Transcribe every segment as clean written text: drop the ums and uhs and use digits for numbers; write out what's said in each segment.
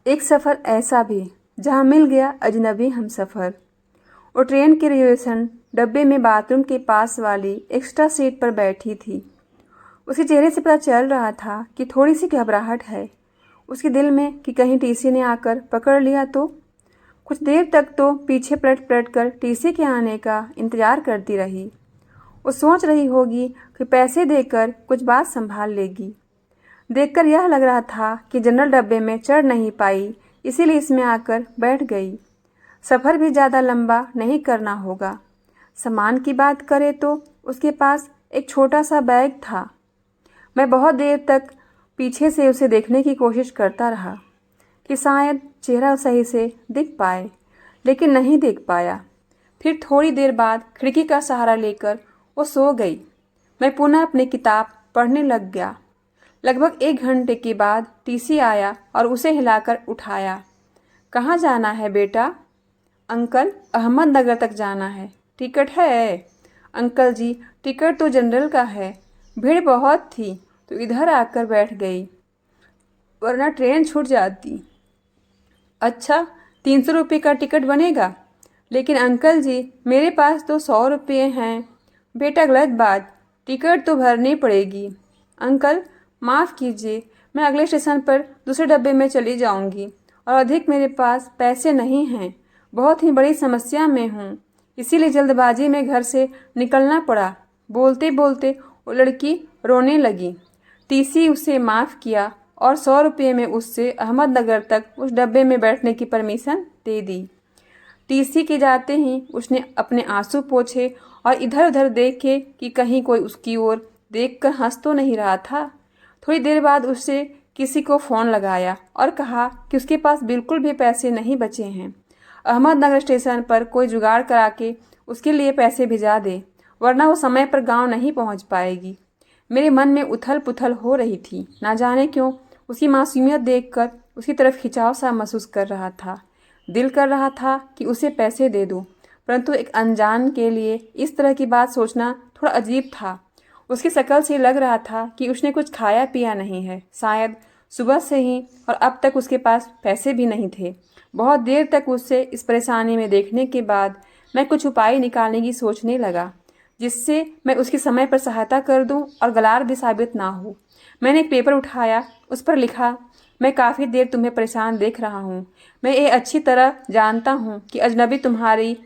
एक सफ़र ऐसा भी जहाँ मिल गया अजनबी हमसफ़र। वो ट्रेन के रिजर्वेशन डब्बे में बाथरूम के पास वाली एक्स्ट्रा सीट पर बैठी थी। उसके चेहरे से पता चल रहा था कि थोड़ी सी घबराहट है उसके दिल में कि कहीं टीसी ने आकर पकड़ लिया तो। कुछ देर तक तो पीछे पलट पलट कर टीसी के आने का इंतज़ार करती रही। वो सोच रही होगी कि पैसे देकर कुछ बात संभाल लेगी। देखकर यह लग रहा था कि जनरल डब्बे में चढ़ नहीं पाई, इसीलिए इसमें आकर बैठ गई। सफ़र भी ज़्यादा लंबा नहीं करना होगा। सामान की बात करें तो उसके पास एक छोटा सा बैग था। मैं बहुत देर तक पीछे से उसे देखने की कोशिश करता रहा कि शायद चेहरा सही से दिख पाए, लेकिन नहीं देख पाया। फिर थोड़ी देर बाद खिड़की का सहारा लेकर वो सो गई। मैं पुनः अपनी किताब पढ़ने लग गया। लगभग 1 घंटे के बाद टीसी आया और उसे हिलाकर उठाया। कहाँ जाना है बेटा? अंकल, अहमदनगर तक जाना है। टिकट है? अंकल जी, टिकट तो जनरल का है। भीड़ बहुत थी तो इधर आकर बैठ गई, वरना ट्रेन छूट जाती। अच्छा, 300 रुपये का टिकट बनेगा? लेकिन अंकल जी, मेरे पास तो 100 रुपये हैं। बेटा, गलत बात, टिकट तो भरनी पड़ेगी। अंकल, माफ़ कीजिए, मैं अगले स्टेशन पर दूसरे डब्बे में चली जाऊंगी और अधिक मेरे पास पैसे नहीं हैं। बहुत ही बड़ी समस्या में हूँ, इसीलिए जल्दबाजी में घर से निकलना पड़ा। बोलते बोलते वो लड़की रोने लगी। टीसी उसे माफ़ किया और 100 रुपये में उससे अहमदनगर तक उस डब्बे में बैठने की परमिशन दे दी। टीसी के जाते ही उसने अपने आंसू पोंछे और इधर उधर देखे कि कहीं कोई उसकी ओर देखकर हंस तो नहीं रहा था। थोड़ी देर बाद उससे किसी को फ़ोन लगाया और कहा कि उसके पास बिल्कुल भी पैसे नहीं बचे हैं। अहमदनगर स्टेशन पर कोई जुगाड़ करा के उसके लिए पैसे भिजा दे, वरना वो समय पर गांव नहीं पहुंच पाएगी। मेरे मन में उथल पुथल हो रही थी। ना जाने क्यों उसकी मासूमियत देखकर उसकी तरफ खिंचाव सा महसूस कर रहा था। दिल कर रहा था कि उसे पैसे दे दूं, परंतु एक अनजान के लिए इस तरह की बात सोचना थोड़ा अजीब था। उसकी शक्ल से लग रहा था कि उसने कुछ खाया पिया नहीं है, शायद सुबह से ही, और अब तक उसके पास पैसे भी नहीं थे। बहुत देर तक उससे इस परेशानी में देखने के बाद मैं कुछ उपाय निकालने की सोचने लगा, जिससे मैं उसकी समय पर सहायता कर दूं और गलार भी साबित ना हो। मैंने एक पेपर उठाया, उस पर लिखा, मैं काफ़ी देर तुम्हें परेशान देख रहा हूँ। मैं ये अच्छी तरह जानता हूँ कि अजनबी तुम्हारी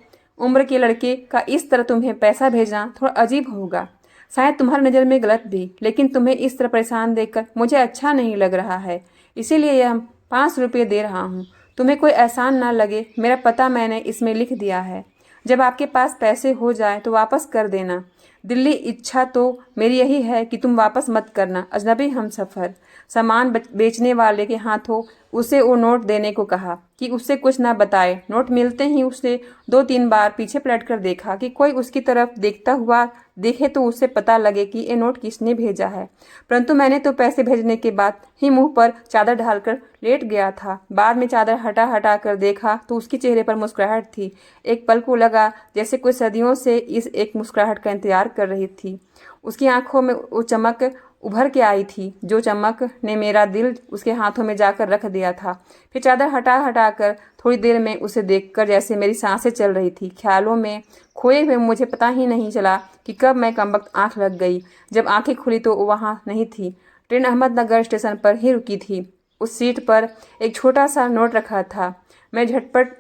उम्र के लड़के का इस तरह तुम्हें पैसा भेजना थोड़ा अजीब होगा, शायद तुम्हारी नज़र में गलत भी, लेकिन तुम्हें इस तरह परेशान देखकर मुझे अच्छा नहीं लग रहा है, इसीलिए यह 5 रुपये दे रहा हूँ। तुम्हें कोई एहसान ना लगे, मेरा पता मैंने इसमें लिख दिया है। जब आपके पास पैसे हो जाए तो वापस कर देना। दिल्ली इच्छा तो मेरी यही है कि तुम वापस मत करना। अजनबी हमसफ़र। सामान बेचने वाले के हाथों उसे वो नोट देने को कहा कि उससे कुछ ना बताए। नोट मिलते ही उसने 2-3 बार पीछे पलटकर देखा कि कोई उसकी तरफ देखता हुआ देखे तो उसे पता लगे कि ये नोट किसने भेजा है। परंतु मैंने तो पैसे भेजने के बाद ही मुंह पर चादर डालकर लेट गया था। बाद में चादर हटा हटा कर देखा तो उसके चेहरे पर मुस्कुराहट थी। एक पल को लगा जैसे कोई सदियों से इस एक मुस्कुराहट का इंतजार कर रही थी। उसकी आंखों में वो चमक उभर के आई थी जो चमक ने मेरा दिल उसके हाथों में जाकर रख दिया था। फिर चादर हटा हटा कर थोड़ी देर में उसे देखकर जैसे मेरी सांसें चल रही थी। ख्यालों में खोए हुए मुझे पता ही नहीं चला कि कब मैं कमबख्त आंख लग गई। जब आंखें खुली तो वो वहाँ नहीं थी। ट्रेन अहमदनगर स्टेशन पर ही रुकी थी। उस सीट पर एक छोटा सा नोट रखा था। मैं झटपट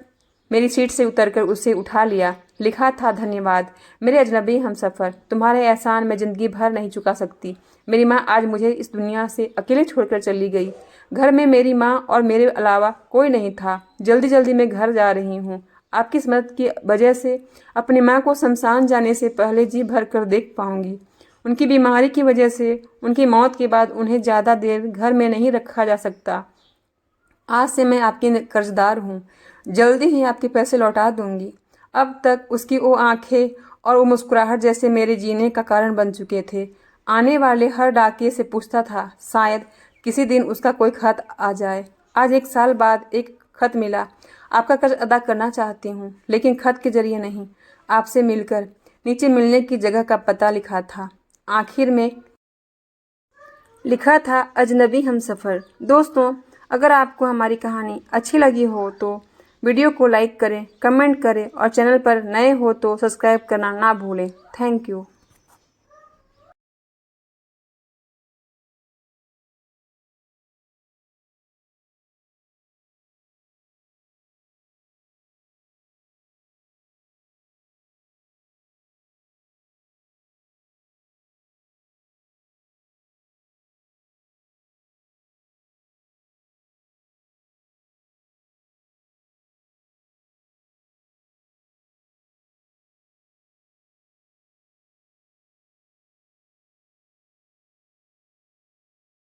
मेरी सीट से उतरकर उसे उठा लिया। लिखा था, धन्यवाद मेरे अजनबी हमसफ़र, तुम्हारे एहसान मैं ज़िंदगी भर नहीं चुका सकती। मेरी माँ आज मुझे इस दुनिया से अकेले छोड़कर चली गई। घर में मेरी माँ और मेरे अलावा कोई नहीं था। जल्दी जल्दी मैं घर जा रही हूँ। आपकी इस मदद की वजह से अपनी माँ को शमशान जाने से पहले जी भर कर देख पाऊँगी। उनकी बीमारी की वजह से उनकी मौत के बाद उन्हें ज़्यादा देर घर में नहीं रखा जा सकता। आज से मैं आपकी कर्जदार हूँ। जल्दी ही आपके पैसे लौटा दूंगी। अब तक उसकी वो आंखें और वो मुस्कुराहट जैसे मेरे जीने का कारण बन चुके थे। आने वाले हर डाकिये से पूछता था, शायद किसी दिन उसका कोई खत आ जाए। आज 1 साल बाद एक खत मिला। आपका कर्ज अदा करना चाहती हूँ, लेकिन खत के जरिए नहीं, आपसे मिलकर। नीचे मिलने की जगह का पता लिखा था। आखिर में लिखा था, अजनबी हमसफ़र। दोस्तों, अगर आपको हमारी कहानी अच्छी लगी हो तो वीडियो को लाइक करें, कमेंट करें और चैनल पर नए हो तो सब्सक्राइब करना ना भूलें। Thank you.